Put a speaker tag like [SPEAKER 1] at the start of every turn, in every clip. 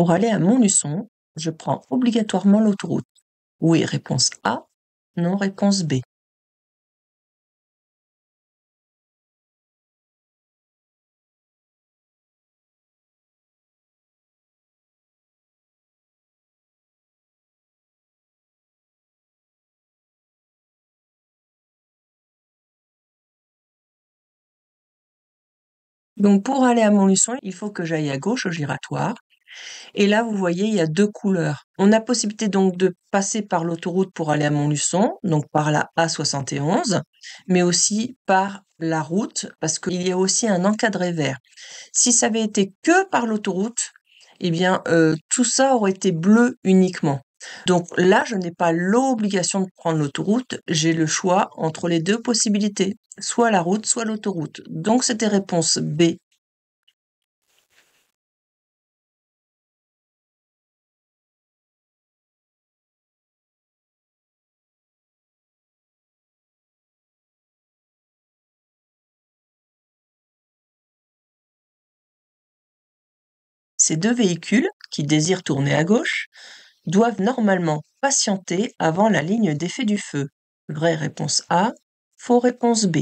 [SPEAKER 1] Pour aller à Montluçon, je prends obligatoirement l'autoroute. Oui, réponse A. Non, réponse B. Donc pour aller à Montluçon, il faut que j'aille à gauche au giratoire. Et là, vous voyez, il y a deux couleurs. On a possibilité donc de passer par l'autoroute pour aller à Montluçon, donc par la A71, mais aussi par la route, parce qu'il y a aussi un encadré vert. Si ça avait été que par l'autoroute, eh bien, tout ça aurait été bleu uniquement. Donc là, je n'ai pas l'obligation de prendre l'autoroute, j'ai le choix entre les deux possibilités, soit la route, soit l'autoroute. Donc c'était réponse B. Ces deux véhicules, qui désirent tourner à gauche, doivent normalement patienter avant la ligne d'effet du feu. Vraie réponse A, faux réponse B.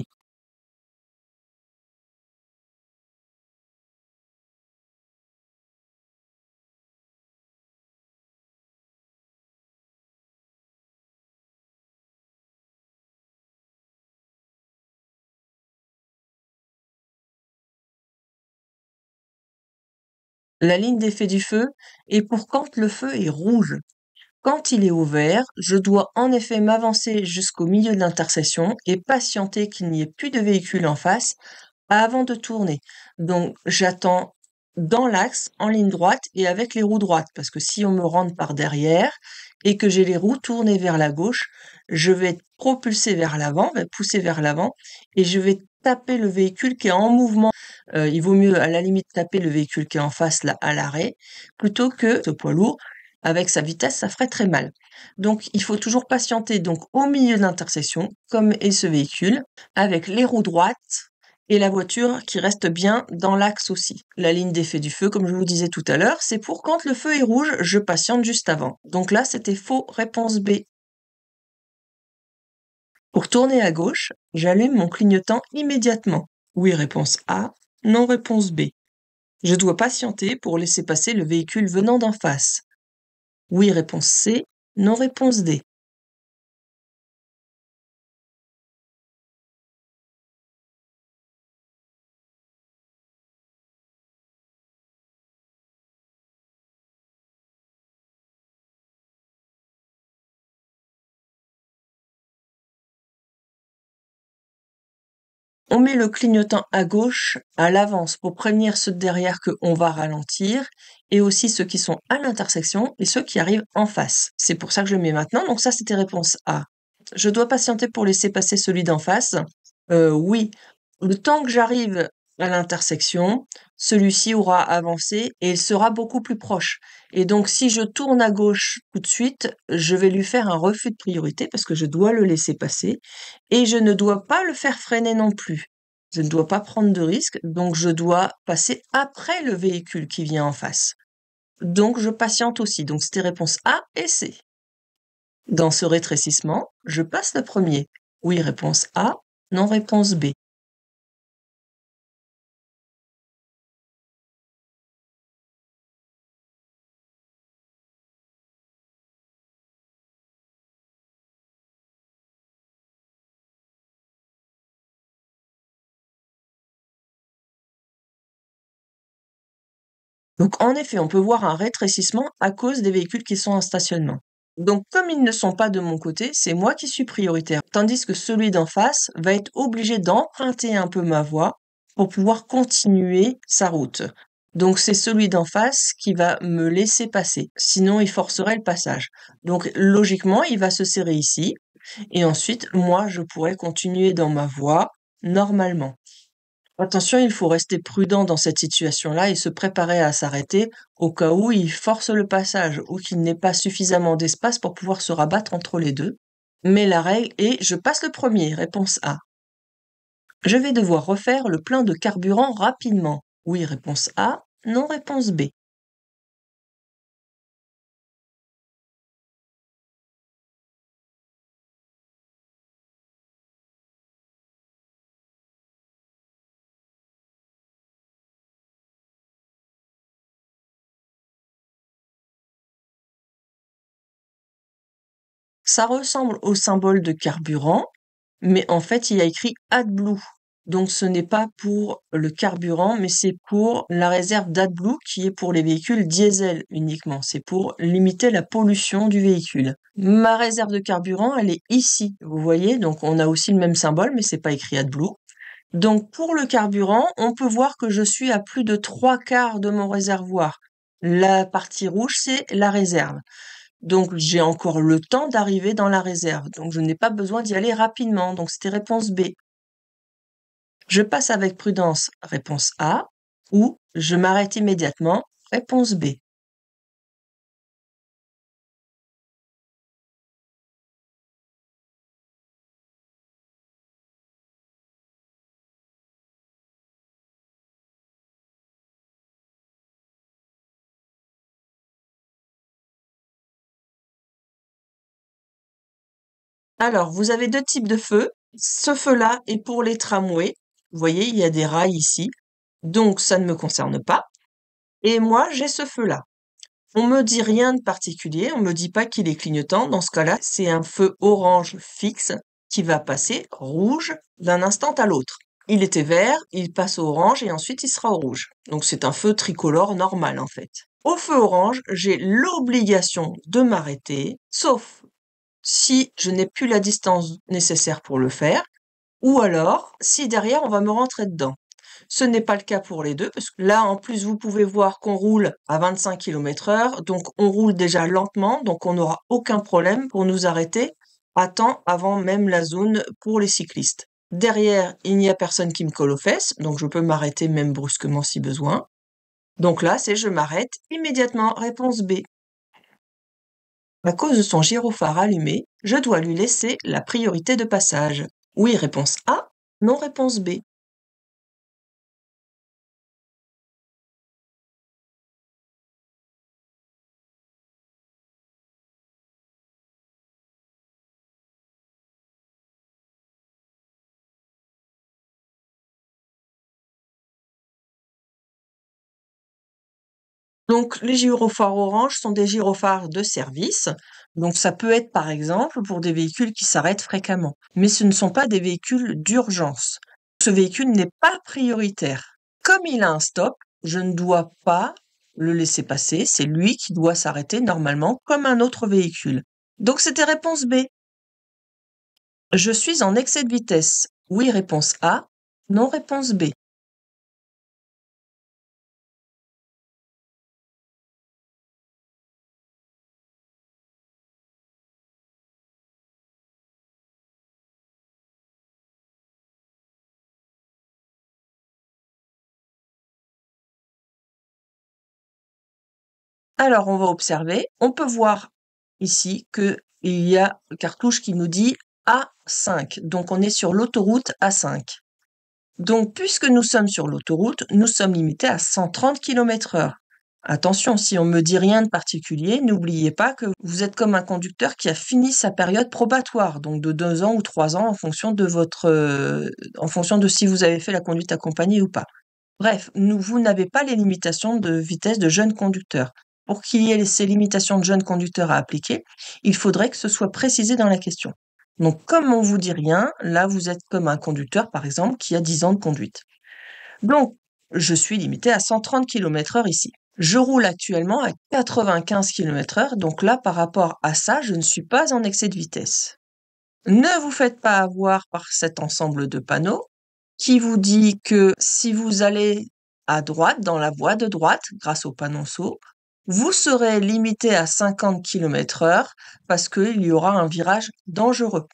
[SPEAKER 1] La ligne d'effet du feu est pour quand le feu est rouge. Quand il est au vert, je dois en effet m'avancer jusqu'au milieu de l'intersection et patienter qu'il n'y ait plus de véhicules en face avant de tourner. Donc j'attends dans l'axe, en ligne droite et avec les roues droites, parce que si on me rentre par derrière et que j'ai les roues tournées vers la gauche, je vais être propulsé vers l'avant, vais pousser vers l'avant et je vais taper le véhicule qui est en mouvement. Il vaut mieux à la limite taper le véhicule qui est en face là à l'arrêt plutôt que ce poids lourd avec sa vitesse, ça ferait très mal. Donc il faut toujours patienter donc au milieu de l'intersection comme est ce véhicule avec les roues droites et la voiture qui reste bien dans l'axe aussi. La ligne d'effet du feu, comme je vous disais tout à l'heure, c'est pour quand le feu est rouge, je patiente juste avant. Donc là, c'était faux, réponse B. Pour tourner à gauche, j'allume mon clignotant immédiatement. Oui, réponse A. Non, réponse B. Je dois patienter pour laisser passer le véhicule venant d'en face. Oui, réponse C. Non, réponse D. On met le clignotant à gauche, à l'avance, pour prévenir ceux de derrière qu'on va ralentir, et aussi ceux qui sont à l'intersection et ceux qui arrivent en face. C'est pour ça que je le mets maintenant. Donc ça, c'était réponse A. Je dois patienter pour laisser passer celui d'en face. Oui. Le temps que j'arrive à l'intersection, celui-ci aura avancé et il sera beaucoup plus proche. Et donc, si je tourne à gauche tout de suite, je vais lui faire un refus de priorité parce que je dois le laisser passer et je ne dois pas le faire freiner non plus. Je ne dois pas prendre de risque, donc je dois passer après le véhicule qui vient en face. Donc, je patiente aussi. Donc, c'était réponse A et C. Dans ce rétrécissement, je passe le premier. Oui, réponse A. Non, réponse B. Donc, en effet, on peut voir un rétrécissement à cause des véhicules qui sont en stationnement. Donc, comme ils ne sont pas de mon côté, c'est moi qui suis prioritaire, tandis que celui d'en face va être obligé d'emprunter un peu ma voie pour pouvoir continuer sa route. Donc, c'est celui d'en face qui va me laisser passer. Sinon, il forcerait le passage. Donc, logiquement, il va se serrer ici. Et ensuite, moi, je pourrais continuer dans ma voie normalement. Attention, il faut rester prudent dans cette situation-là et se préparer à s'arrêter au cas où il force le passage ou qu'il n'ait pas suffisamment d'espace pour pouvoir se rabattre entre les deux. Mais la règle est je passe le premier, réponse A. Je vais devoir refaire le plein de carburant rapidement. Oui, réponse A. Non, réponse B. Ça ressemble au symbole de carburant, mais en fait, il y a écrit AdBlue. Donc, ce n'est pas pour le carburant, mais c'est pour la réserve d'AdBlue qui est pour les véhicules diesel uniquement. C'est pour limiter la pollution du véhicule. Ma réserve de carburant, elle est ici. Vous voyez, donc on a aussi le même symbole, mais c'est pas écrit AdBlue. Donc, pour le carburant, on peut voir que je suis à plus de 3/4 de mon réservoir. La partie rouge, c'est la réserve. Donc, j'ai encore le temps d'arriver dans la réserve. Donc, je n'ai pas besoin d'y aller rapidement. Donc, c'était réponse B. Je passe avec prudence, réponse A, ou je m'arrête immédiatement, réponse B. Alors, vous avez deux types de feux. Ce feu-là est pour les tramways. Vous voyez, il y a des rails ici. Donc, ça ne me concerne pas. Et moi, j'ai ce feu-là. On me dit rien de particulier, on me dit pas qu'il est clignotant. Dans ce cas-là, c'est un feu orange fixe qui va passer rouge d'un instant à l'autre. Il était vert, il passe au orange et ensuite il sera au rouge. Donc c'est un feu tricolore normal en fait. Au feu orange, j'ai l'obligation de m'arrêter, sauf si je n'ai plus la distance nécessaire pour le faire, ou alors si derrière on va me rentrer dedans. Ce n'est pas le cas pour les deux, parce que là, en plus, vous pouvez voir qu'on roule à 25 km/h, donc on roule déjà lentement, donc on n'aura aucun problème pour nous arrêter à temps avant même la zone pour les cyclistes. Derrière, il n'y a personne qui me colle aux fesses, donc je peux m'arrêter même brusquement si besoin. Donc là, c'est je m'arrête immédiatement. Réponse B. À cause de son gyrophare allumé, je dois lui laisser la priorité de passage. Oui, réponse A. Non, réponse B. Donc, les gyrophares orange sont des gyrophares de service. Donc, ça peut être, par exemple, pour des véhicules qui s'arrêtent fréquemment. Mais ce ne sont pas des véhicules d'urgence. Ce véhicule n'est pas prioritaire. Comme il a un stop, je ne dois pas le laisser passer. C'est lui qui doit s'arrêter normalement comme un autre véhicule. Donc, c'était réponse B. Je suis en excès de vitesse. Oui, réponse A. Non, réponse B. Alors, on va observer. On peut voir ici qu'il y a le cartouche qui nous dit A5. Donc, on est sur l'autoroute A5. Donc, puisque nous sommes sur l'autoroute, nous sommes limités à 130 km/h. Attention, si on me dit rien de particulier, n'oubliez pas que vous êtes comme un conducteur qui a fini sa période probatoire, donc de 2 ans ou 3 ans en fonction de en fonction de si vous avez fait la conduite accompagnée ou pas. Bref, vous n'avez pas les limitations de vitesse de jeunes conducteurs. Pour qu'il y ait ces limitations de jeunes conducteurs à appliquer, il faudrait que ce soit précisé dans la question. Donc, comme on vous dit rien, là, vous êtes comme un conducteur, par exemple, qui a 10 ans de conduite. Donc, je suis limité à 130 km/h ici. Je roule actuellement à 95 km/h, donc là, par rapport à ça, je ne suis pas en excès de vitesse. Ne vous faites pas avoir par cet ensemble de panneaux qui vous dit que si vous allez à droite, dans la voie de droite, grâce au panonceau, vous serez limité à 50 km/h parce qu'il y aura un virage dangereux.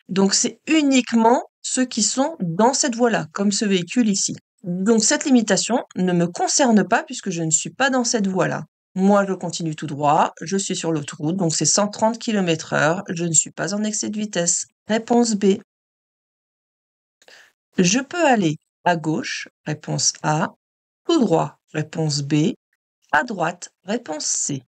[SPEAKER 1] Donc c'est uniquement ceux qui sont dans cette voie-là, comme ce véhicule ici. Donc cette limitation ne me concerne pas puisque je ne suis pas dans cette voie-là. Moi, je continue tout droit, je suis sur l'autoroute, donc c'est 130 km/h, je ne suis pas en excès de vitesse. Réponse B. Je peux aller à gauche, réponse A, tout droit, réponse B, à droite, réponse C.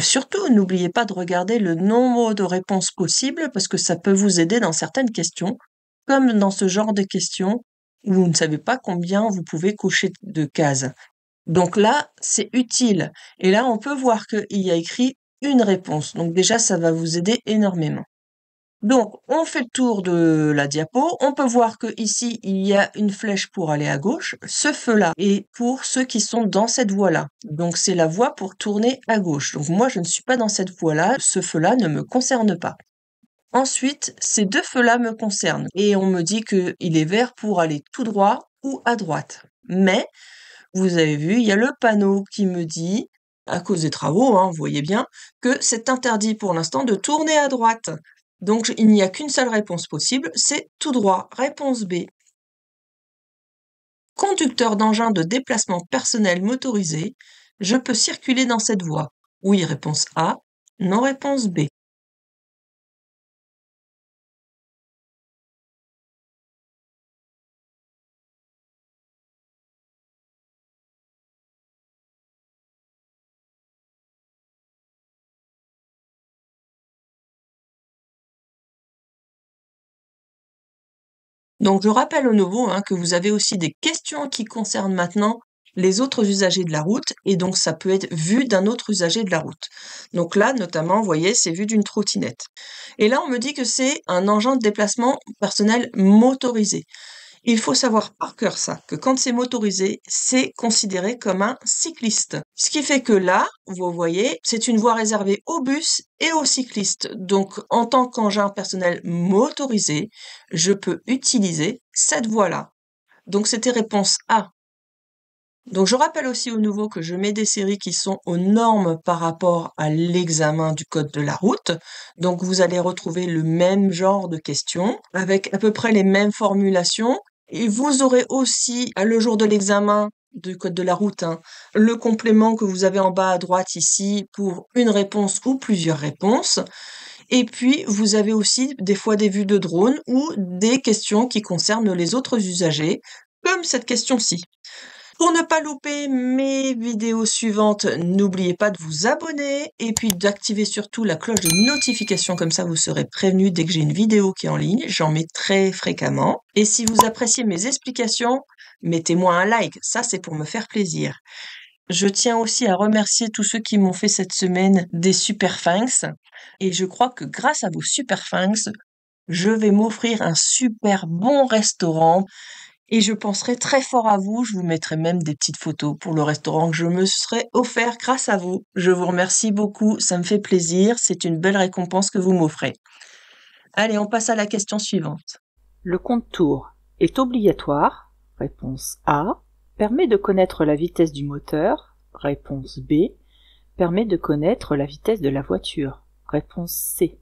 [SPEAKER 1] Surtout, n'oubliez pas de regarder le nombre de réponses possibles parce que ça peut vous aider dans certaines questions, comme dans ce genre de questions où vous ne savez pas combien vous pouvez cocher de cases. Donc là, c'est utile. Et là, on peut voir qu'il y a écrit une réponse. Donc déjà, ça va vous aider énormément. Donc, on fait le tour de la diapo. On peut voir que ici, il y a une flèche pour aller à gauche. Ce feu-là est pour ceux qui sont dans cette voie-là. Donc, c'est la voie pour tourner à gauche. Donc, moi, je ne suis pas dans cette voie-là. Ce feu-là ne me concerne pas. Ensuite, ces deux feux-là me concernent. Et on me dit qu'il est vert pour aller tout droit ou à droite. Mais, vous avez vu, il y a le panneau qui me dit, à cause des travaux, hein, vous voyez bien, que c'est interdit pour l'instant de tourner à droite. Donc, il n'y a qu'une seule réponse possible, c'est tout droit. Réponse B. Conducteur d'engin de déplacement personnel motorisé, je peux circuler dans cette voie. Oui, réponse A. Non, réponse B. Donc, je rappelle au nouveau que vous avez aussi des questions qui concernent maintenant les autres usagers de la route, et donc ça peut être vu d'un autre usager de la route. Donc là, notamment, vous voyez, c'est vu d'une trottinette. Et là, on me dit que c'est un engin de déplacement personnel motorisé. Il faut savoir par cœur ça, que quand c'est motorisé, c'est considéré comme un cycliste. Ce qui fait que là, vous voyez, c'est une voie réservée aux bus et aux cyclistes. Donc, en tant qu'engin personnel motorisé, je peux utiliser cette voie-là. Donc, c'était réponse A. Donc, je rappelle aussi au nouveau que je mets des séries qui sont aux normes par rapport à l'examen du code de la route. Donc, vous allez retrouver le même genre de questions avec à peu près les mêmes formulations. Et vous aurez aussi, le jour de l'examen du code de la route, le complément que vous avez en bas à droite ici pour une réponse ou plusieurs réponses. Et puis, vous avez aussi des fois des vues de drone ou des questions qui concernent les autres usagers, comme cette question-ci. Pour ne pas louper mes vidéos suivantes, n'oubliez pas de vous abonner et puis d'activer surtout la cloche de notification, comme ça vous serez prévenu dès que j'ai une vidéo qui est en ligne, j'en mets très fréquemment. Et si vous appréciez mes explications, mettez-moi un like, ça c'est pour me faire plaisir. Je tiens aussi à remercier tous ceux qui m'ont fait cette semaine des super thanks, et je crois que grâce à vos super thanks, je vais m'offrir un super bon restaurant. Et je penserai très fort à vous, je vous mettrai même des petites photos pour le restaurant que je me serai offert grâce à vous. Je vous remercie beaucoup, ça me fait plaisir, c'est une belle récompense que vous m'offrez. Allez, on passe à la question suivante.
[SPEAKER 2] Le contour est obligatoire. Réponse A. Permet de connaître la vitesse du moteur. Réponse B. Permet de connaître la vitesse de la voiture. Réponse C.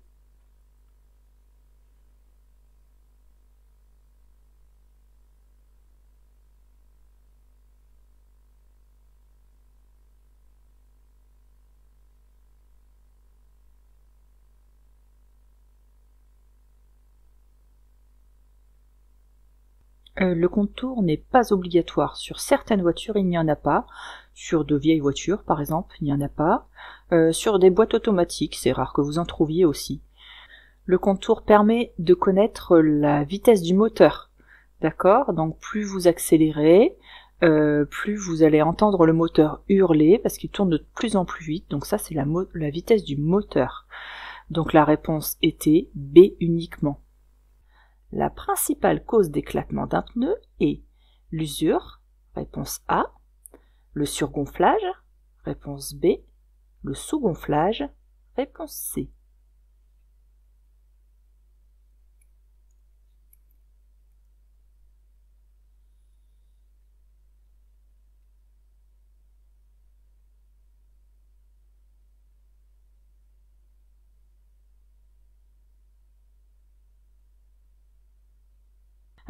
[SPEAKER 2] Le contour n'est pas obligatoire. Sur certaines voitures, il n'y en a pas. Sur de vieilles voitures, par exemple, il n'y en a pas. Sur des boîtes automatiques, c'est rare que vous en trouviez aussi. Le contour permet de connaître la vitesse du moteur. D'accord? Donc plus vous accélérez, plus vous allez entendre le moteur hurler parce qu'il tourne de plus en plus vite. Donc ça, c'est la vitesse du moteur. Donc la réponse était B uniquement. La principale cause d'éclatement d'un pneu est l'usure, réponse A, le surgonflage, réponse B, le sous-gonflage, réponse C.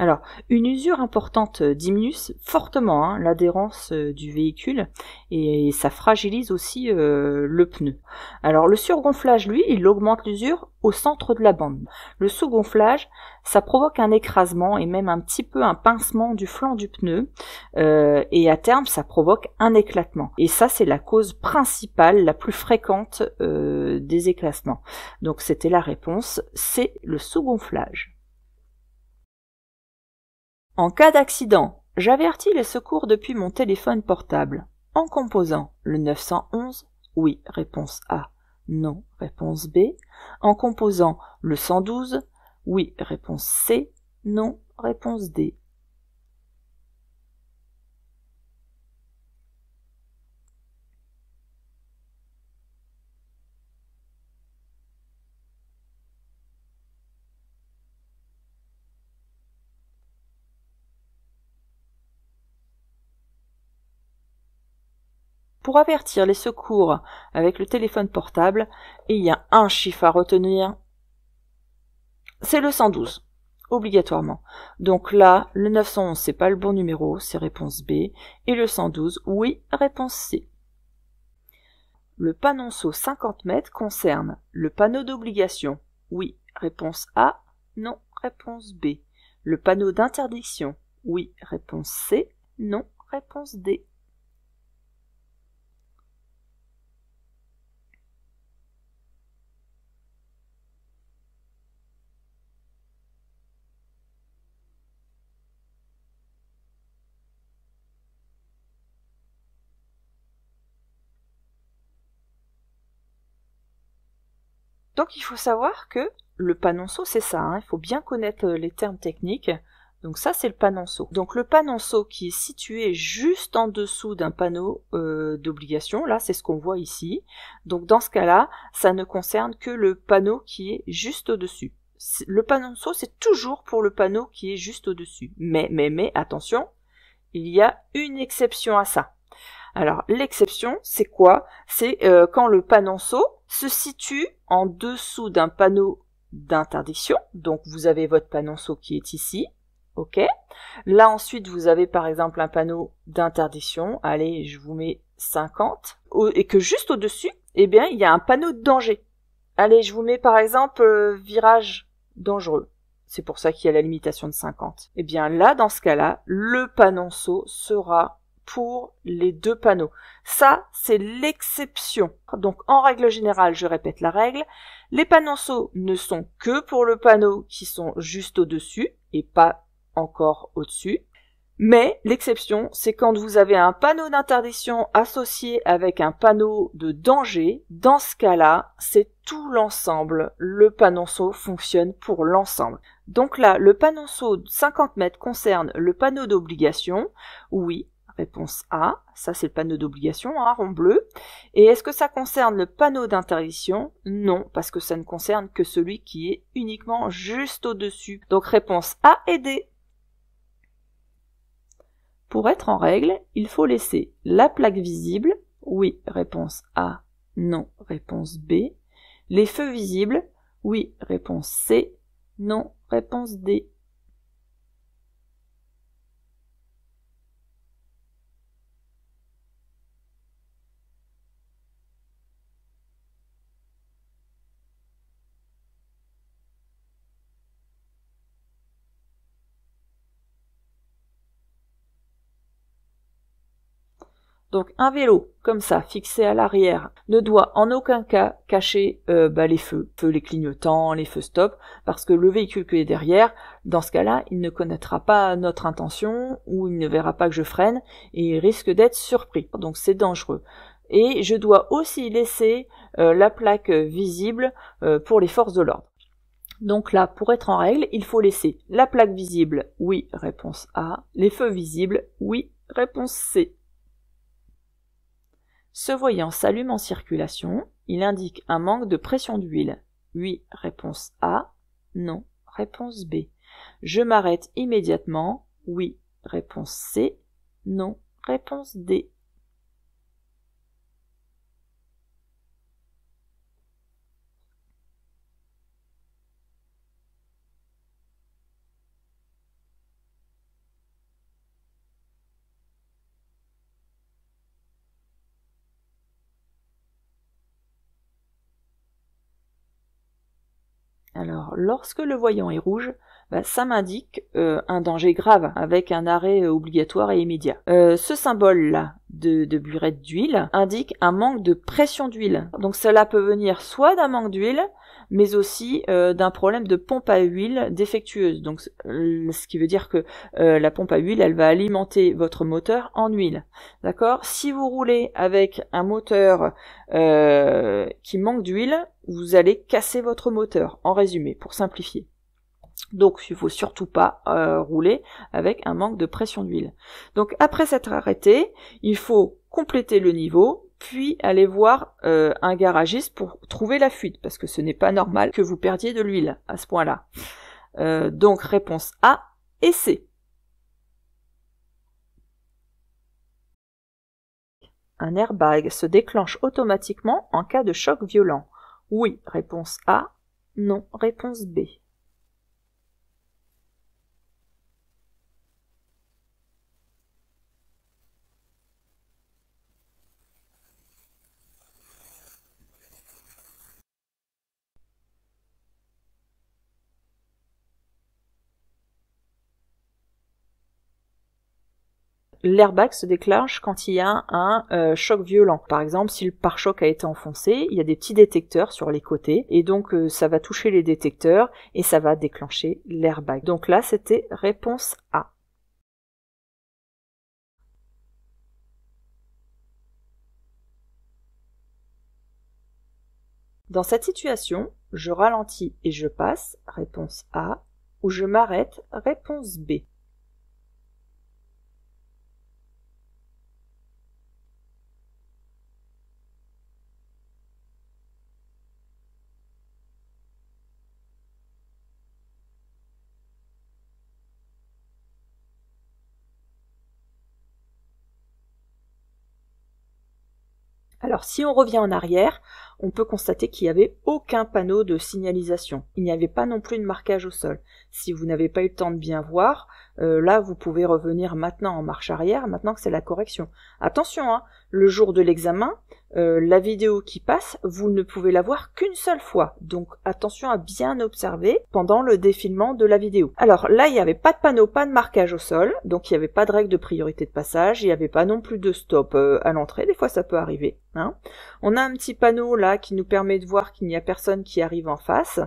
[SPEAKER 2] Alors, une usure importante diminue fortement l'adhérence du véhicule et ça fragilise aussi le pneu. Alors, le surgonflage, lui, il augmente l'usure au centre de la bande. Le sous-gonflage, ça provoque un écrasement et même un petit peu un pincement du flanc du pneu et à terme, ça provoque un éclatement. Et ça, c'est la cause principale, la plus fréquente des éclatements. Donc, c'était la réponse, c'est le sous-gonflage. En cas d'accident, j'avertis les secours depuis mon téléphone portable. En composant le 911, oui, réponse A, non, réponse B. En composant le 112, oui, réponse C, non, réponse D. Pour avertir les secours avec le téléphone portable, il y a un chiffre à retenir, c'est le 112, obligatoirement. Donc là, le 911, c'est pas le bon numéro, c'est réponse B, et le 112, oui, réponse C. Le panonceau 50 mètres concerne le panneau d'obligation, oui, réponse A, non, réponse B. Le panneau d'interdiction, oui, réponse C, non, réponse D. Donc il faut savoir que le panonceau, c'est ça, il faut bien connaître les termes techniques. Donc ça, c'est le panonceau. Donc le panonceau qui est situé juste en dessous d'un panneau d'obligation, là, c'est ce qu'on voit ici. Donc dans ce cas-là, ça ne concerne que le panneau qui est juste au-dessus. Le panonceau, c'est toujours pour le panneau qui est juste au-dessus. Mais, attention, il y a une exception à ça. Alors l'exception, c'est quoi? C'est quand le panonceau se situe en dessous d'un panneau d'interdiction. Donc vous avez votre panonceau qui est ici, ok? Là ensuite vous avez par exemple un panneau d'interdiction. Allez, je vous mets 50. Et que juste au-dessus, eh bien il y a un panneau de danger. Allez, je vous mets par exemple virage dangereux. C'est pour ça qu'il y a la limitation de 50. Eh bien là, dans ce cas-là, le panonceau sera pour les deux panneaux. Ça, c'est l'exception. Donc, en règle générale, je répète la règle, les panonceaux ne sont que pour le panneau qui sont juste au-dessus et pas encore au-dessus. Mais l'exception, c'est quand vous avez un panneau d'interdiction associé avec un panneau de danger. Dans ce cas-là, c'est tout l'ensemble. Le panonceau fonctionne pour l'ensemble. Donc là, le panonceau de 50 mètres concerne le panneau d'obligation. Oui, réponse A, ça c'est le panneau d'obligation, rond bleu. Et est-ce que ça concerne le panneau d'interdiction? Non, parce que ça ne concerne que celui qui est uniquement juste au-dessus. Donc réponse A et D. Pour être en règle, il faut laisser la plaque visible, oui, réponse A, non, réponse B. Les feux visibles, oui, réponse C, non, réponse D. Donc un vélo, comme ça, fixé à l'arrière, ne doit en aucun cas cacher les feux, les clignotants, les feux stop, parce que le véhicule qui est derrière, dans ce cas-là, il ne connaîtra pas notre intention, ou il ne verra pas que je freine, et il risque d'être surpris. Donc c'est dangereux. Et je dois aussi laisser la plaque visible pour les forces de l'ordre. Donc là, pour être en règle, il faut laisser la plaque visible, oui, réponse A, les feux visibles, oui, réponse C. Ce voyant s'allume en circulation, il indique un manque de pression d'huile. Oui, réponse A. Non, réponse B. Je m'arrête immédiatement. Oui, réponse C. Non, réponse D. Alors, lorsque le voyant est rouge, ça m'indique un danger grave avec un arrêt obligatoire et immédiat. Ce symbole-là de burette d'huile indique un manque de pression d'huile. Donc cela peut venir soit d'un manque d'huile, mais aussi d'un problème de pompe à huile défectueuse. Donc ce qui veut dire que la pompe à huile, elle va alimenter votre moteur en huile. D'accord ? Si vous roulez avec un moteur qui manque d'huile, vous allez casser votre moteur, en résumé, pour simplifier. Donc il ne faut surtout pas rouler avec un manque de pression d'huile. Donc après s'être arrêté, il faut compléter le niveau, puis aller voir un garagiste pour trouver la fuite, parce que ce n'est pas normal que vous perdiez de l'huile à ce point-là. Donc réponse A et C. Un airbag se déclenche automatiquement en cas de choc violent. Oui, réponse A. Non, réponse B. L'airbag se déclenche quand il y a un choc violent. Par exemple, si le pare-choc a été enfoncé, il y a des petits détecteurs sur les côtés, et donc ça va toucher les détecteurs, et ça va déclencher l'airbag. Donc là, c'était réponse A. Dans cette situation, je ralentis et je passe, réponse A, ou je m'arrête, réponse B. Alors si on revient en arrière, on peut constater qu'il n'y avait aucun panneau de signalisation. Il n'y avait pas non plus de marquage au sol. Si vous n'avez pas eu le temps de bien voir, là vous pouvez revenir maintenant en marche arrière, maintenant que c'est la correction. Attention, hein, le jour de l'examen, la vidéo qui passe, vous ne pouvez la voir qu'une seule fois. Donc attention à bien observer pendant le défilement de la vidéo. Alors là, il n'y avait pas de panneau, pas de marquage au sol, donc il n'y avait pas de règle de priorité de passage, il n'y avait pas non plus de stop à l'entrée, des fois ça peut arriver. Hein. On a un petit panneau là qui nous permet de voir qu'il n'y a personne qui arrive en face.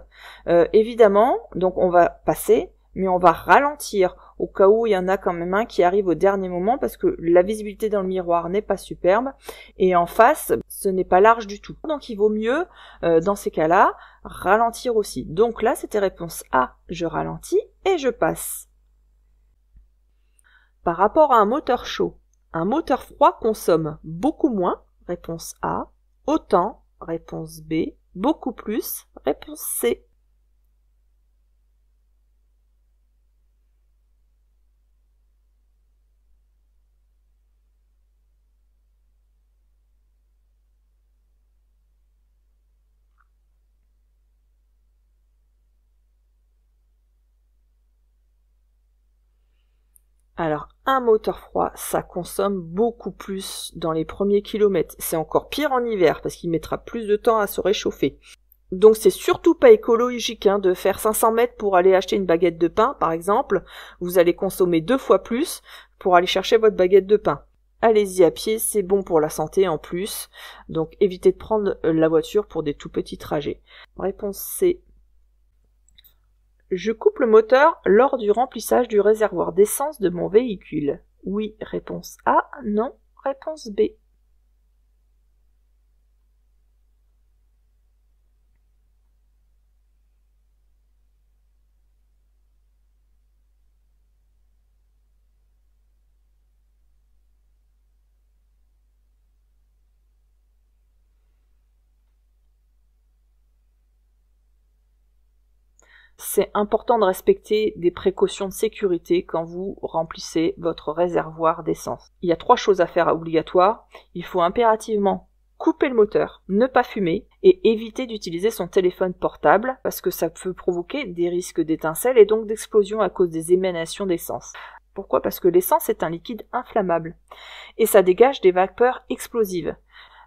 [SPEAKER 2] Évidemment, donc on va passer, mais on va ralentir au cas où il y en a quand même un qui arrive au dernier moment parce que la visibilité dans le miroir n'est pas superbe et en face, ce n'est pas large du tout. Donc il vaut mieux, dans ces cas-là, ralentir aussi. Donc là, c'était réponse A, je ralentis et je passe. Par rapport à un moteur chaud, un moteur froid consomme beaucoup moins, réponse A, autant, réponse B, beaucoup plus, réponse C. Alors, un moteur froid, ça consomme beaucoup plus dans les premiers kilomètres. C'est encore pire en hiver parce qu'il mettra plus de temps à se réchauffer. Donc c'est surtout pas écologique de faire 500 mètres pour aller acheter une baguette de pain, par exemple. Vous allez consommer 2 fois plus pour aller chercher votre baguette de pain. Allez-y à pied, c'est bon pour la santé en plus. Donc évitez de prendre la voiture pour des tout petits trajets. Réponse C. Je coupe le moteur lors du remplissage du réservoir d'essence de mon véhicule. Oui, réponse A. Non, réponse B. C'est important de respecter des précautions de sécurité quand vous remplissez votre réservoir d'essence. Il y a 3 choses à faire obligatoires. Il faut impérativement couper le moteur, ne pas fumer et éviter d'utiliser son téléphone portable parce que ça peut provoquer des risques d'étincelles et donc d'explosion à cause des émanations d'essence. Pourquoi ? Parce que l'essence est un liquide inflammable et ça dégage des vapeurs explosives.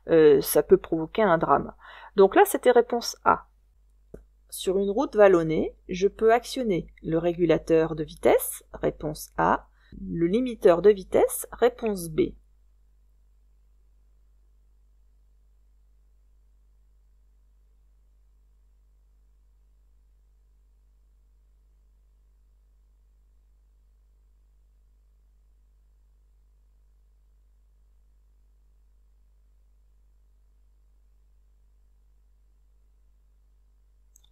[SPEAKER 2] Ça peut provoquer un drame. Donc là, c'était réponse A. sur une route vallonnée, je peux actionner le régulateur de vitesse, réponse A, le limiteur de vitesse, réponse B.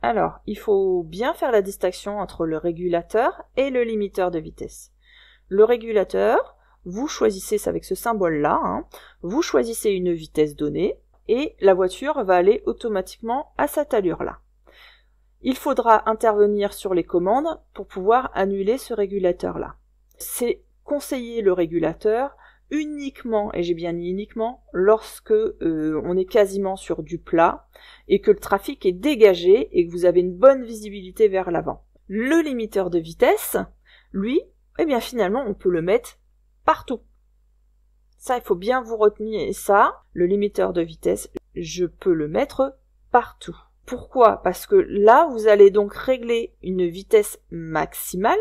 [SPEAKER 2] Alors, il faut bien faire la distinction entre le régulateur et le limiteur de vitesse. Le régulateur, vous choisissez, c'est avec ce symbole-là, hein, vous choisissez une vitesse donnée et la voiture va aller automatiquement à cette allure-là. Il faudra intervenir sur les commandes pour pouvoir annuler ce régulateur-là. C'est conseiller le régulateur uniquement, et j'ai bien dit uniquement, lorsque on est quasiment sur du plat et que le trafic est dégagé et que vous avez une bonne visibilité vers l'avant. Le limiteur de vitesse, lui, eh bien finalement on peut le mettre partout. Ça, il faut bien vous retenir ça. Le limiteur de vitesse, je peux le mettre partout. Pourquoi? Parce que là, vous allez donc régler une vitesse maximale,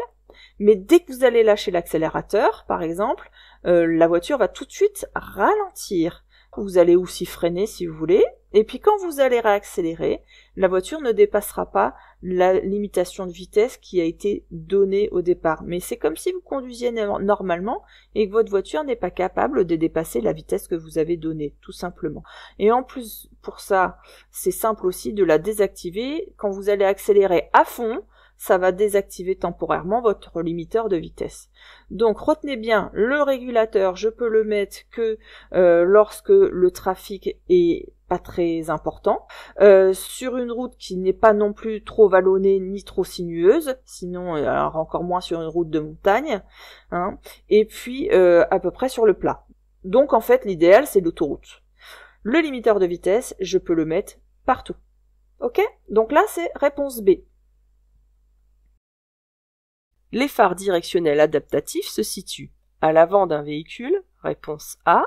[SPEAKER 2] mais dès que vous allez lâcher l'accélérateur, par exemple, la voiture va tout de suite ralentir. Vous allez aussi freiner si vous voulez, et puis quand vous allez réaccélérer, la voiture ne dépassera pas la limitation de vitesse qui a été donnée au départ. Mais c'est comme si vous conduisiez normalement et que votre voiture n'est pas capable de dépasser la vitesse que vous avez donnée, tout simplement. Et en plus, pour ça, c'est simple aussi de la désactiver. Quand vous allez accélérer à fond, ça va désactiver temporairement votre limiteur de vitesse. Donc retenez bien, le régulateur, je peux le mettre que lorsque le trafic est pas très important, sur une route qui n'est pas non plus trop vallonnée ni trop sinueuse, sinon alors encore moins sur une route de montagne, hein, et puis à peu près sur le plat. Donc en fait l'idéal c'est l'autoroute. Le limiteur de vitesse, je peux le mettre partout. Ok? Donc là c'est réponse B. Les phares directionnels adaptatifs se situent à l'avant d'un véhicule, réponse A,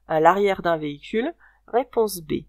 [SPEAKER 2] à l'arrière d'un véhicule, réponse B.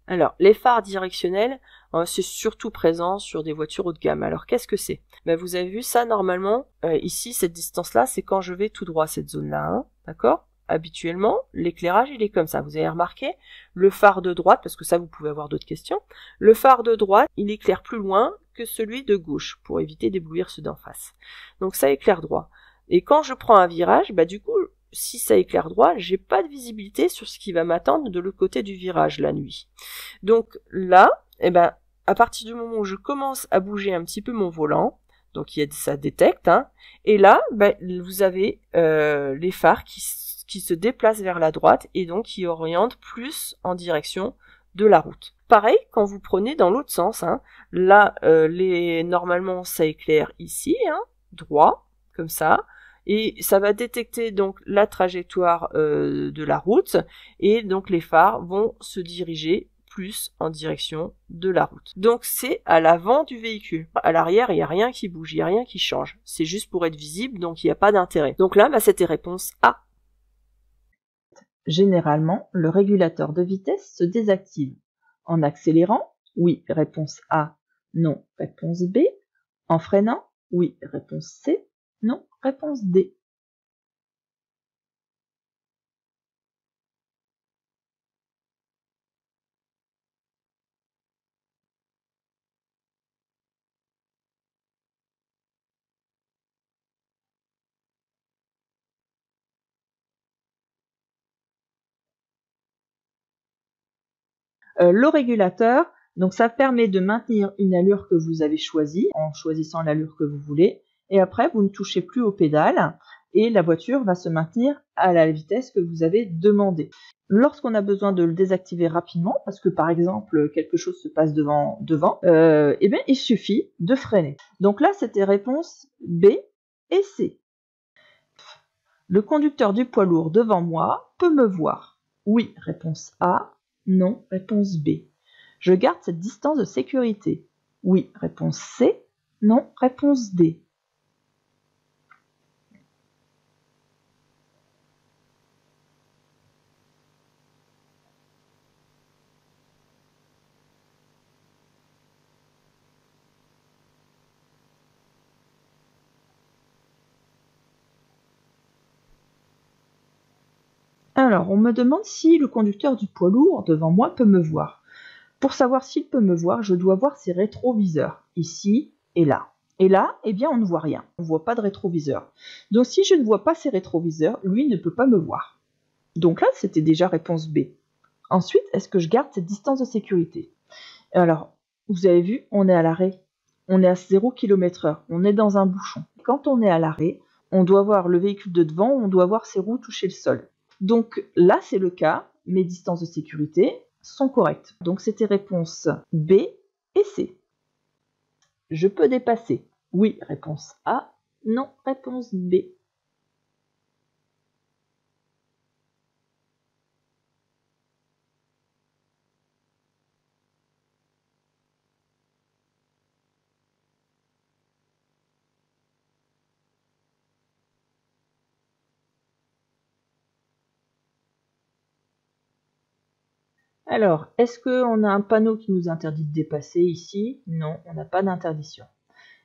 [SPEAKER 2] Alors, les phares directionnels, c'est surtout présent sur des voitures haut de gamme. Alors, qu'est-ce que c'est? Vous avez vu ça, normalement, ici, cette distance-là, c'est quand je vais tout droit, cette zone-là, hein, d'accord? Habituellement, l'éclairage, il est comme ça. Vous avez remarqué, le phare de droite, parce que ça, vous pouvez avoir d'autres questions, le phare de droite, il éclaire plus loin que celui de gauche, pour éviter d'éblouir ceux d'en face. Donc, ça éclaire droit. Et quand je prends un virage, du coup, si ça éclaire droit, j'ai pas de visibilité sur ce qui va m'attendre de l'autre côté du virage la nuit. Donc là, à partir du moment où je commence à bouger un petit peu mon volant, donc ça détecte, hein, et là, vous avez les phares qui se déplacent vers la droite et donc qui orientent plus en direction de la route. Pareil, quand vous prenez dans l'autre sens, hein, là, normalement, ça éclaire ici, hein, droit, comme ça, et ça va détecter donc la trajectoire de la route, et donc les phares vont se diriger plus en direction de la route. Donc c'est à l'avant du véhicule. À l'arrière, il n'y a rien qui bouge, il n'y a rien qui change. C'est juste pour être visible, donc il n'y a pas d'intérêt. Donc là, c'était réponse A. Généralement, le régulateur de vitesse se désactive. En accélérant, oui, réponse A. Non, réponse B. En freinant, oui, réponse C. Non, réponse D. Le régulateur, donc ça permet de maintenir une allure que vous avez choisie, en choisissant l'allure que vous voulez, et après vous ne touchez plus aux pédales, et la voiture va se maintenir à la vitesse que vous avez demandée. Lorsqu'on a besoin de le désactiver rapidement, parce que par exemple quelque chose se passe devant, il suffit de freiner. Donc là c'était réponse B et C. Le conducteur du poids lourd devant moi peut me voir. Oui, réponse A. Non, réponse B. Je garde cette distance de sécurité. Oui, réponse C. Non, réponse D. Alors, on me demande si le conducteur du poids lourd devant moi peut me voir. Pour savoir s'il peut me voir, je dois voir ses rétroviseurs, ici et là. Et là, eh bien, on ne voit rien. On ne voit pas de rétroviseur. Donc, si je ne vois pas ses rétroviseurs, lui ne peut pas me voir. Donc là, c'était déjà réponse B. Ensuite, est-ce que je garde cette distance de sécurité? Alors, vous avez vu, on est à l'arrêt. On est à 0 km/h. On est dans un bouchon. Quand on est à l'arrêt, on doit voir le véhicule de devant, on doit voir ses roues toucher le sol. Donc là, c'est le cas. Mes distances de sécurité sont correctes. Donc c'était réponse B et C. Je peux dépasser. Oui, réponse A. Non, réponse B. Alors, est-ce qu'on a un panneau qui nous interdit de dépasser ici? Non, on n'a pas d'interdiction.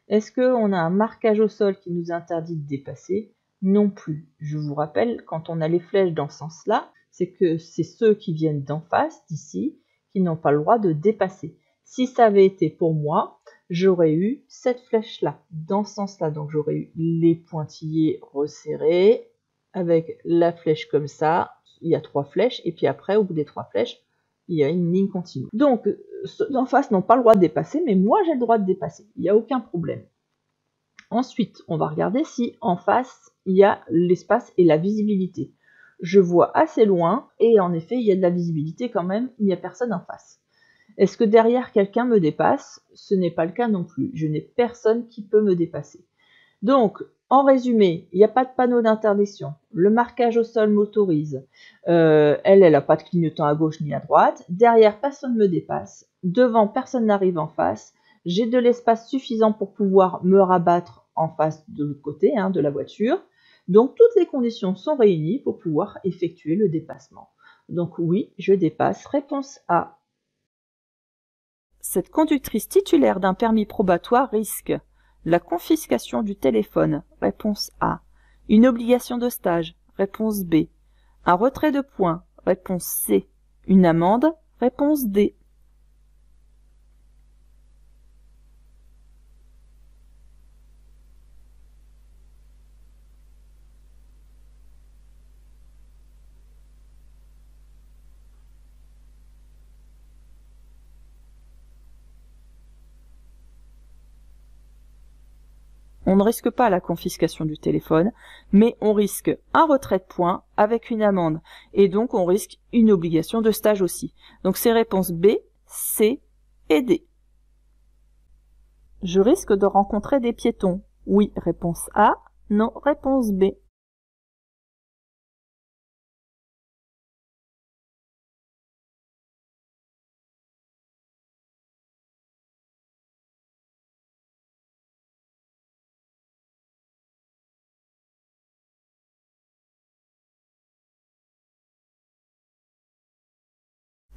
[SPEAKER 2] Est-ce qu'on a un marquage au sol qui nous interdit de dépasser? Non plus. Je vous rappelle, quand on a les flèches dans ce sens-là, c'est que c'est ceux qui viennent d'en face, d'ici, qui n'ont pas le droit de dépasser. Si ça avait été pour moi, j'aurais eu cette flèche-là, dans ce sens-là. Donc j'aurais eu les pointillés resserrés, avec la flèche comme ça. Il y a 3 flèches, et puis après, au bout des 3 flèches, il y a une ligne continue. Donc, ceux d'en face n'ont pas le droit de dépasser, mais moi j'ai le droit de dépasser. Il n'y a aucun problème. Ensuite, on va regarder si en face, il y a l'espace et la visibilité. Je vois assez loin, et en effet, il y a de la visibilité quand même, il n'y a personne en face. Est-ce que derrière quelqu'un me dépasse? Ce n'est pas le cas non plus. Je n'ai personne qui peut me dépasser. Donc, en résumé, il n'y a pas de panneau d'interdiction. Le marquage au sol m'autorise. Elle n'a pas de clignotant à gauche ni à droite. Derrière, personne ne me dépasse. Devant, personne n'arrive en face. J'ai de l'espace suffisant pour pouvoir me rabattre en face de l'autre côté de la voiture. Donc, toutes les conditions sont réunies pour pouvoir effectuer le dépassement. Donc oui, je dépasse. Réponse A. Cette conductrice titulaire d'un permis probatoire risque la confiscation du téléphone, réponse A. Une obligation de stage, réponse B. Un retrait de points, réponse C. Une amende, réponse D. On ne risque pas la confiscation du téléphone, mais on risque un retrait de points avec une amende. Et donc on risque une obligation de stage aussi. Donc c'est réponse B, C et D. Je risque de rencontrer des piétons. Oui, réponse A. Non, réponse B.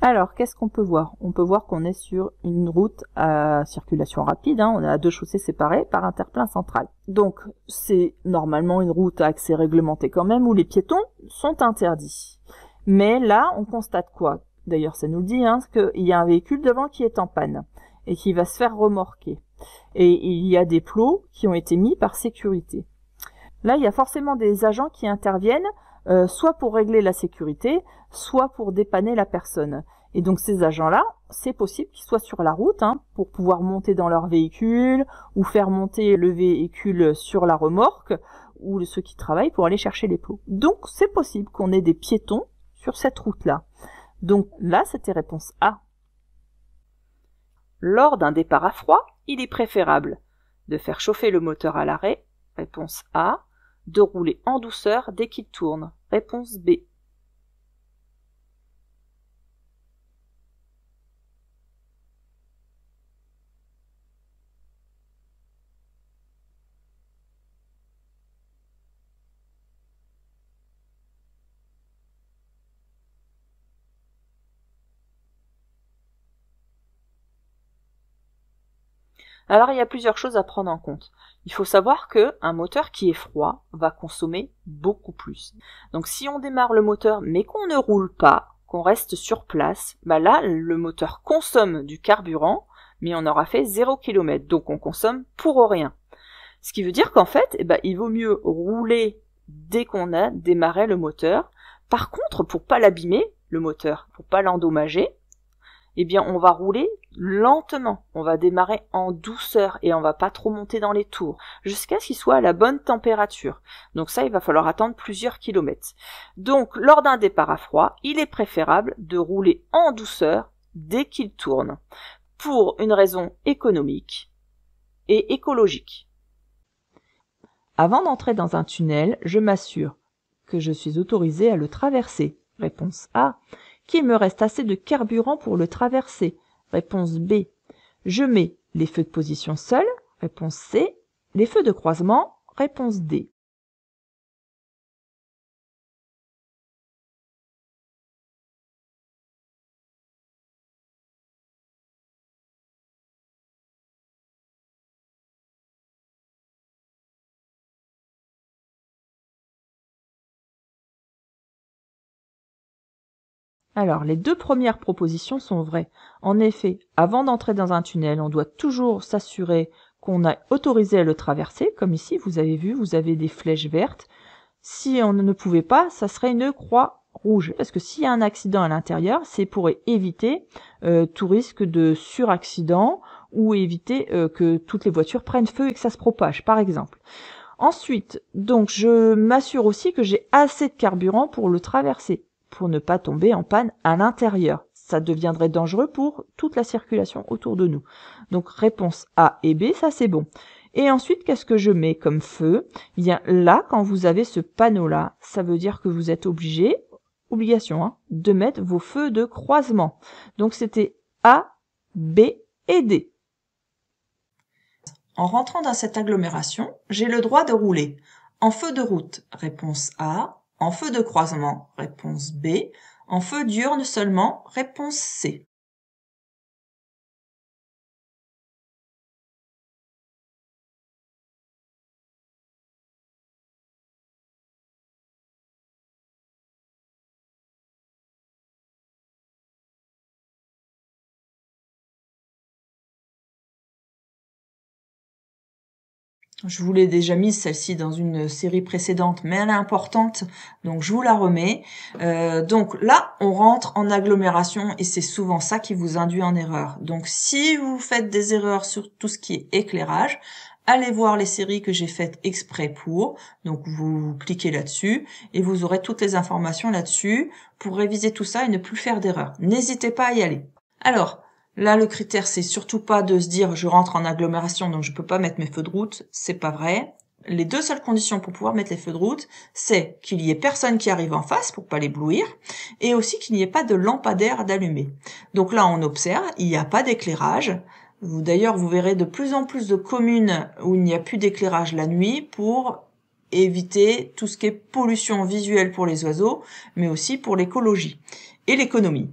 [SPEAKER 2] Alors, qu'est-ce qu'on peut voir? On peut voir qu'on est sur une route à circulation rapide, on a 2 chaussées séparées par un terre-plein central. Donc, c'est normalement une route à accès réglementé quand même, où les piétons sont interdits. Mais là, on constate quoi? D'ailleurs, ça nous le dit, qu'il y a un véhicule devant qui est en panne, et qui va se faire remorquer. Et il y a des plots qui ont été mis par sécurité. Là, il y a forcément des agents qui interviennent, soit pour régler la sécurité, soit pour dépanner la personne. Et donc ces agents-là, c'est possible qu'ils soient sur la route pour pouvoir monter dans leur véhicule ou faire monter le véhicule sur la remorque ou ceux qui travaillent pour aller chercher les plots. Donc c'est possible qu'on ait des piétons sur cette route-là. Donc là, c'était réponse A. Lors d'un départ à froid, il est préférable de faire chauffer le moteur à l'arrêt, réponse A, de rouler en douceur dès qu'il tourne, réponse B. Alors il y a plusieurs choses à prendre en compte. Il faut savoir qu'un moteur qui est froid va consommer beaucoup plus. Donc si on démarre le moteur mais qu'on ne roule pas, qu'on reste sur place, là le moteur consomme du carburant, mais on aura fait 0 km, donc on consomme pour rien. Ce qui veut dire qu'en fait, il vaut mieux rouler dès qu'on a démarré le moteur. Par contre, pour pas l'abîmer, le moteur, pour pas l'endommager, on va rouler lentement. On va démarrer en douceur et on va pas trop monter dans les tours, jusqu'à ce qu'il soit à la bonne température. Donc ça, il va falloir attendre plusieurs kilomètres. Donc, lors d'un départ à froid, il est préférable de rouler en douceur dès qu'il tourne, pour une raison économique et écologique. Avant d'entrer dans un tunnel, je m'assure que je suis autorisé à le traverser. Réponse A. Qu'il me reste assez de carburant pour le traverser. Réponse B. Je mets les feux de position seuls. Réponse C. Les feux de croisement. Réponse D. Alors, les deux premières propositions sont vraies. En effet, avant d'entrer dans un tunnel, on doit toujours s'assurer qu'on a autorisé à le traverser. Comme ici, vous avez vu, vous avez des flèches vertes. Si on ne pouvait pas, ça serait une croix rouge. Parce que s'il y a un accident à l'intérieur, c'est pour éviter tout risque de suraccident ou éviter que toutes les voitures prennent feu et que ça se propage, par exemple. Ensuite, donc, je m'assure aussi que j'ai assez de carburant pour le traverser, pour ne pas tomber en panne à l'intérieur. Ça deviendrait dangereux pour toute la circulation autour de nous. Donc réponse A et B, ça c'est bon. Et ensuite, qu'est-ce que je mets comme feu? Bien là, quand vous avez ce panneau-là, ça veut dire que vous êtes obligation, de mettre vos feux de croisement. Donc c'était A, B et D.
[SPEAKER 1] En rentrant dans cette agglomération, j'ai le droit de rouler en feu de route, réponse A, en feu de croisement, réponse B, en feu diurne seulement, réponse C. Je vous l'ai déjà mise celle-ci dans une série précédente, mais elle est importante, donc je vous la remets. Donc là, on rentre en agglomération et c'est souvent ça qui vous induit en erreur. Donc si vous faites des erreurs sur tout ce qui est éclairage, allez voir les séries que j'ai faites exprès pour. Donc vous cliquez là-dessus et vous aurez toutes les informations là-dessus pour réviser tout ça et ne plus faire d'erreurs. N'hésitez pas à y aller. Alors, là, le critère, c'est surtout pas de se dire je rentre en agglomération, donc je peux pas mettre mes feux de route. C'est pas vrai. Les deux seules conditions pour pouvoir mettre les feux de route, c'est qu'il y ait personne qui arrive en face pour pas l'éblouir, et aussi qu'il n'y ait pas de lampadaire d'allumer. Donc là, on observe, il n'y a pas d'éclairage. D'ailleurs, vous verrez de plus en plus de communes où il n'y a plus d'éclairage la nuit pour éviter tout ce qui est pollution visuelle pour les oiseaux, mais aussi pour l'écologie et l'économie.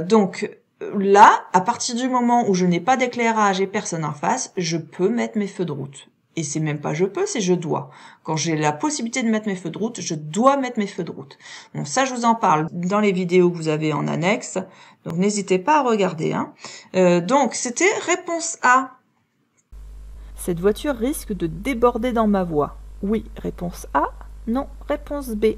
[SPEAKER 1] Donc là, à partir du moment où je n'ai pas d'éclairage et personne en face, je peux mettre mes feux de route. Et c'est même pas je peux, c'est je dois. Quand j'ai la possibilité de mettre mes feux de route, je dois mettre mes feux de route. Bon, ça, je vous en parle dans les vidéos que vous avez en annexe. Donc, n'hésitez pas à regarder. Donc, c'était réponse A.
[SPEAKER 2] Cette voiture risque de déborder dans ma voie. Oui, réponse A. Non, réponse B.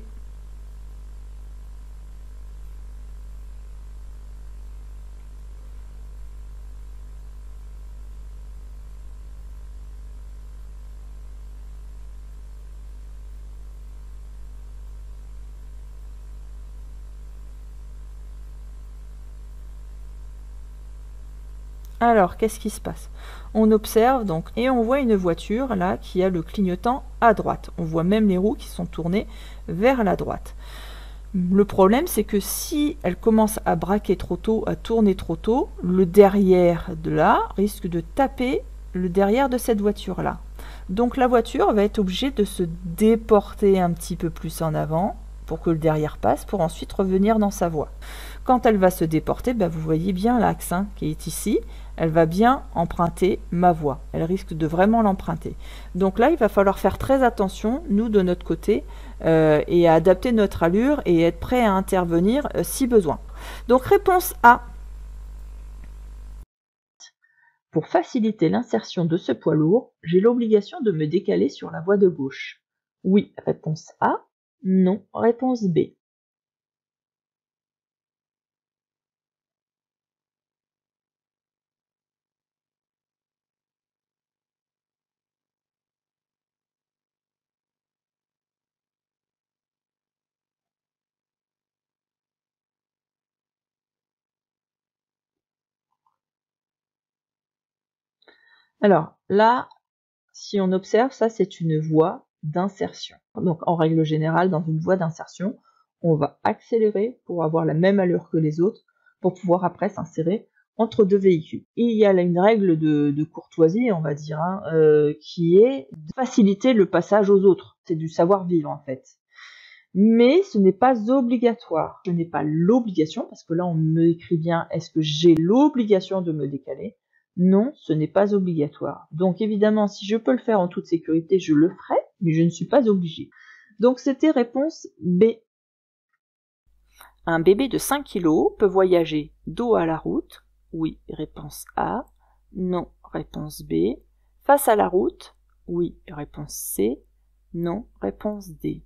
[SPEAKER 2] Alors, qu'est-ce qui se passe? On observe donc et on voit une voiture là qui a le clignotant à droite. On voit même les roues qui sont tournées vers la droite. Le problème, c'est que si elle commence à braquer trop tôt, à tourner trop tôt, le derrière de là risque de taper le derrière de cette voiture-là. Donc la voiture va être obligée de se déporter un petit peu plus en avant pour que le derrière passe, pour ensuite revenir dans sa voie. Quand elle va se déporter, vous voyez bien l'axe qui est ici, elle va bien emprunter ma voie. Elle risque de vraiment l'emprunter. Donc là, il va falloir faire très attention, nous de notre côté, et à adapter notre allure et être prêt à intervenir si besoin. Donc réponse A. Pour faciliter l'insertion de ce poids lourd, j'ai l'obligation de me décaler sur la voie de gauche. Oui, réponse A. Non, réponse B. Alors là, si on observe, ça c'est une voie d'insertion. Donc en règle générale, dans une voie d'insertion, on va accélérer pour avoir la même allure que les autres, pour pouvoir après s'insérer entre deux véhicules. Et il y a là une règle de courtoisie, on va dire, qui est de faciliter le passage aux autres. C'est du savoir-vivre en fait. Mais ce n'est pas obligatoire. Je n'ai pas l'obligation, parce que là on me écrit bien, est-ce que j'ai l'obligation de me décaler? Non, ce n'est pas obligatoire. Donc évidemment, si je peux le faire en toute sécurité, je le ferai, mais je ne suis pas obligée. Donc c'était réponse B. Un bébé de 5 kg peut voyager dos à la route. Oui, réponse A. Non, réponse B. Face à la route. Oui, réponse C. Non, réponse D.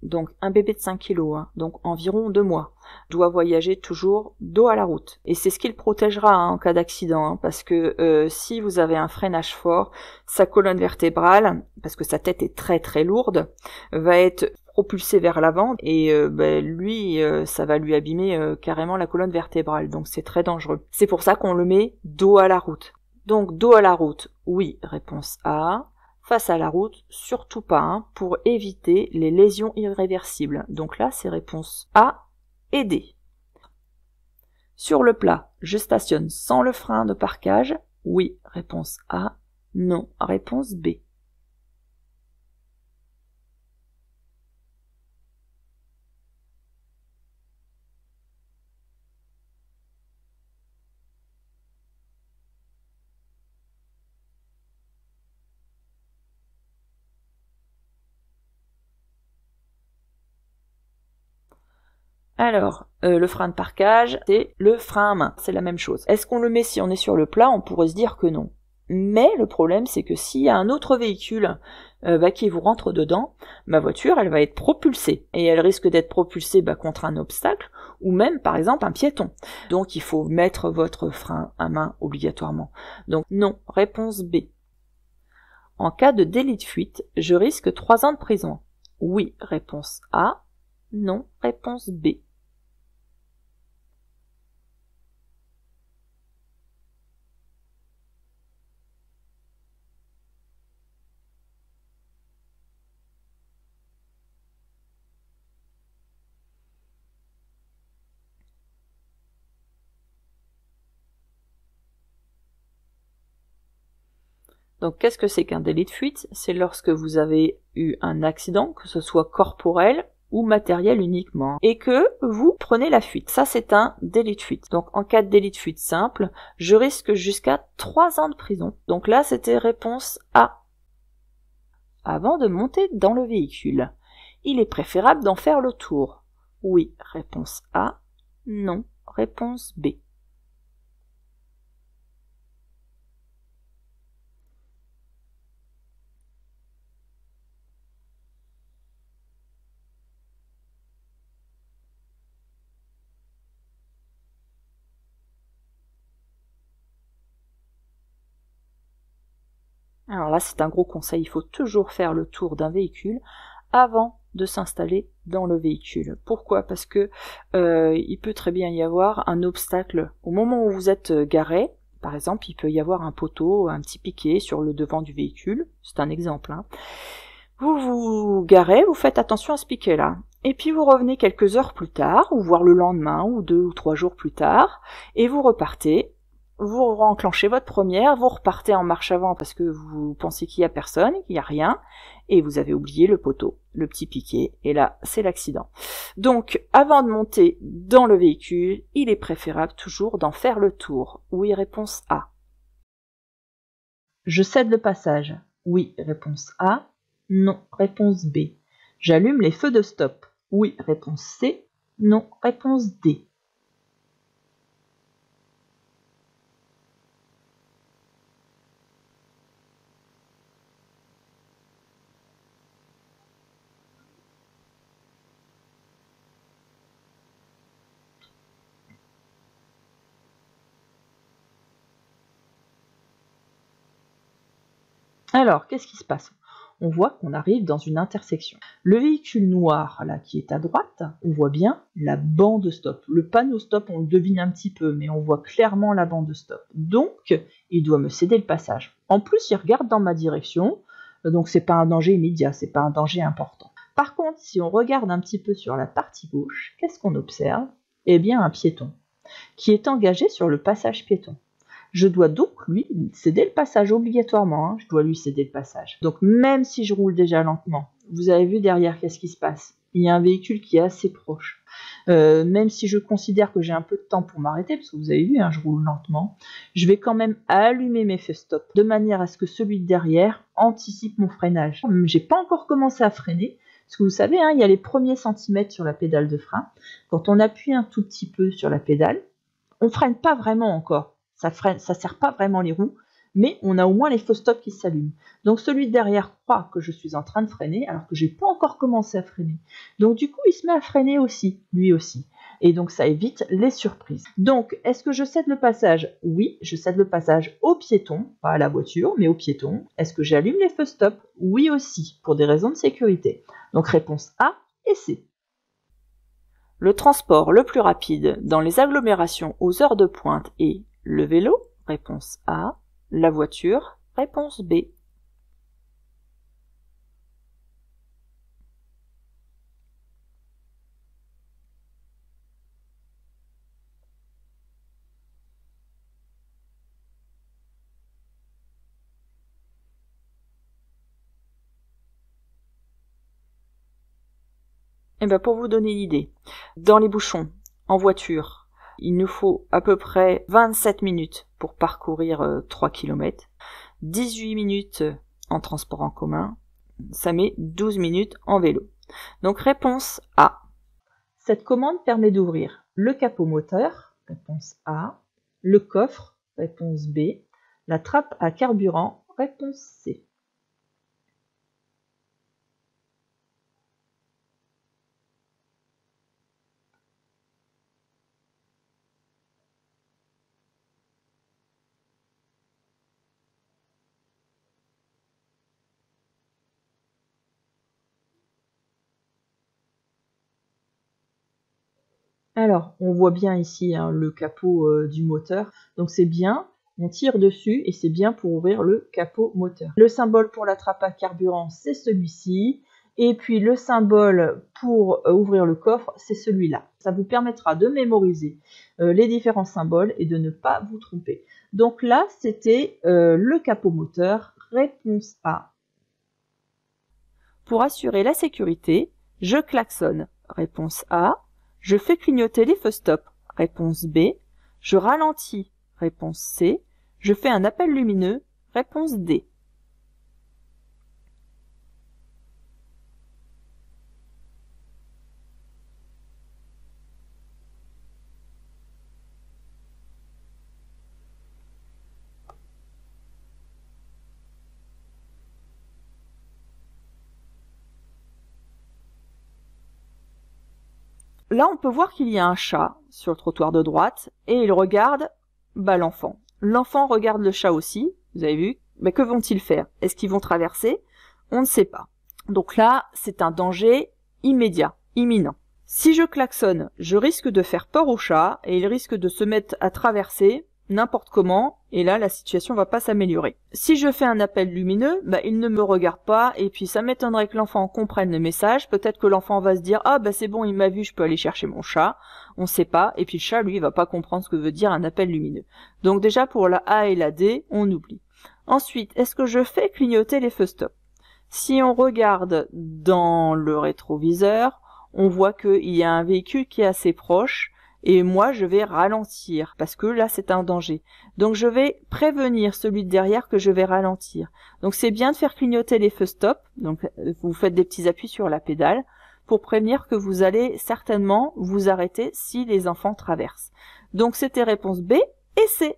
[SPEAKER 2] Donc un bébé de 5 kg, donc environ 2 mois, doit voyager toujours dos à la route. Et c'est ce qui le protégera en cas d'accident, parce que si vous avez un freinage fort, sa colonne vertébrale, parce que sa tête est très très lourde, va être propulsée vers l'avant et lui, ça va lui abîmer carrément la colonne vertébrale. Donc c'est très dangereux. C'est pour ça qu'on le met dos à la route. Donc dos à la route, oui, réponse A. Face à la route, surtout pas, pour éviter les lésions irréversibles. Donc là, c'est réponse A et D. Sur le plat, je stationne sans le frein de parquage. Oui, réponse A. Non, réponse B. Alors, le frein de parquage, c'est le frein à main, c'est la même chose. Est-ce qu'on le met si on est sur le plat? On pourrait se dire que non. Mais le problème, c'est que s'il y a un autre véhicule qui vous rentre dedans, ma voiture, elle va être propulsée. Et elle risque d'être propulsée contre un obstacle, ou même, par exemple, un piéton. Donc, il faut mettre votre frein à main obligatoirement. Donc, non, réponse B. En cas de délit de fuite, je risque 3 ans de prison. Oui, réponse A. Non, réponse B. Donc qu'est-ce que c'est qu'un délit de fuite? C'est lorsque vous avez eu un accident, que ce soit corporel ou matériel uniquement, et que vous prenez la fuite. Ça, c'est un délit de fuite. Donc en cas de délit de fuite simple, je risque jusqu'à 3 ans de prison. Donc là, c'était réponse A. Avant de monter dans le véhicule, il est préférable d'en faire le tour. Oui, réponse A. Non, réponse B. Alors là, c'est un gros conseil, il faut toujours faire le tour d'un véhicule avant de s'installer dans le véhicule. Pourquoi? Parce que il peut très bien y avoir un obstacle au moment où vous êtes garé. Par exemple, il peut y avoir un poteau, un petit piquet sur le devant du véhicule. C'est un exemple. Vous vous garez, vous faites attention à ce piquet-là. Et puis vous revenez quelques heures plus tard, ou voire le lendemain, ou 2 ou 3 jours plus tard, et vous repartez. Vous enclenchez votre première, vous repartez en marche avant parce que vous pensez qu'il n'y a personne, qu'il n'y a rien, et vous avez oublié le poteau, le petit piquet, et là, c'est l'accident. Donc, avant de monter dans le véhicule, il est préférable toujours d'en faire le tour. Oui, réponse A. Je cède le passage. Oui, réponse A. Non, réponse B. J'allume les feux de stop. Oui, réponse C. Non, réponse D. Alors, qu'est-ce qui se passe? On voit qu'on arrive dans une intersection. Le véhicule noir, là, qui est à droite, on voit bien la bande stop. Le panneau stop, on le devine un petit peu, mais on voit clairement la bande stop. Donc, il doit me céder le passage. En plus, il regarde dans ma direction, donc c'est pas un danger immédiat, c'est pas un danger important. Par contre, si on regarde un petit peu sur la partie gauche, qu'est-ce qu'on observe? Eh bien, un piéton qui est engagé sur le passage piéton. Je dois donc lui céder le passage obligatoirement, hein, je dois lui céder le passage. Donc même si je roule déjà lentement, vous avez vu derrière qu'est-ce qui se passe? Il y a un véhicule qui est assez proche. Même si je considère que j'ai un peu de temps pour m'arrêter, parce que vous avez vu, hein, je roule lentement, je vais quand même allumer mes feux stop, de manière à ce que celui de derrière anticipe mon freinage. J'ai pas encore commencé à freiner, parce que vous savez, hein, il y a les premiers centimètres sur la pédale de frein. Quand on appuie un tout petit peu sur la pédale, on freine pas vraiment encore. Ça serre pas vraiment les roues, mais on a au moins les feux stop qui s'allument. Donc celui de derrière croit que je suis en train de freiner, alors que j'ai pas encore commencé à freiner. Donc du coup, il se met à freiner aussi, lui aussi. Et donc ça évite les surprises. Donc, est-ce que je cède le passage? Oui, je cède le passage au piéton, pas à la voiture, mais au piéton. Est-ce que j'allume les feux stop? Oui aussi, pour des raisons de sécurité. Donc réponse A et C. Le transport le plus rapide dans les agglomérations aux heures de pointe est le vélo, réponse A. La voiture, réponse B. Et bien pour vous donner une idée, dans les bouchons, en voiture, il nous faut à peu près 27 minutes pour parcourir 3 km, 18 minutes en transport en commun, ça met 12 minutes en vélo. Donc réponse A. Cette commande permet d'ouvrir le capot moteur, réponse A, le coffre, réponse B, la trappe à carburant, réponse C. Alors, on voit bien ici hein, le capot du moteur, donc c'est bien, on tire dessus et c'est bien pour ouvrir le capot moteur. Le symbole pour la trappe à carburant, c'est celui-ci, et puis le symbole pour ouvrir le coffre, c'est celui-là. Ça vous permettra de mémoriser les différents symboles et de ne pas vous tromper. Donc là, c'était le capot moteur, réponse A. Pour assurer la sécurité, je klaxonne, réponse A. Je fais clignoter les feux stop, réponse B. Je ralentis, réponse C. Je fais un appel lumineux, réponse D. Là, on peut voir qu'il y a un chat sur le trottoir de droite et il regarde l'enfant. L'enfant regarde le chat aussi, vous avez vu. Mais que vont-ils faire? Est-ce qu'ils vont traverser? On ne sait pas. Donc là, c'est un danger immédiat, imminent. Si je klaxonne, je risque de faire peur au chat et il risque de se mettre à traverser n'importe comment, et là la situation va pas s'améliorer. Si je fais un appel lumineux, il ne me regarde pas, et puis ça m'étonnerait que l'enfant comprenne le message. Peut-être que l'enfant va se dire « Ah c'est bon, il m'a vu, je peux aller chercher mon chat », on sait pas, et puis le chat lui il va pas comprendre ce que veut dire un appel lumineux. Donc déjà pour la A et la D, on oublie. Ensuite, est-ce que je fais clignoter les feux stop? Si on regarde dans le rétroviseur, on voit qu'il y a un véhicule qui est assez proche, et moi je vais ralentir parce que là c'est un danger. Donc je vais prévenir celui de derrière que je vais ralentir. Donc c'est bien de faire clignoter les feux stop. Donc vous faites des petits appuis sur la pédale pour prévenir que vous allez certainement vous arrêter si les enfants traversent. Donc c'était réponse B et C.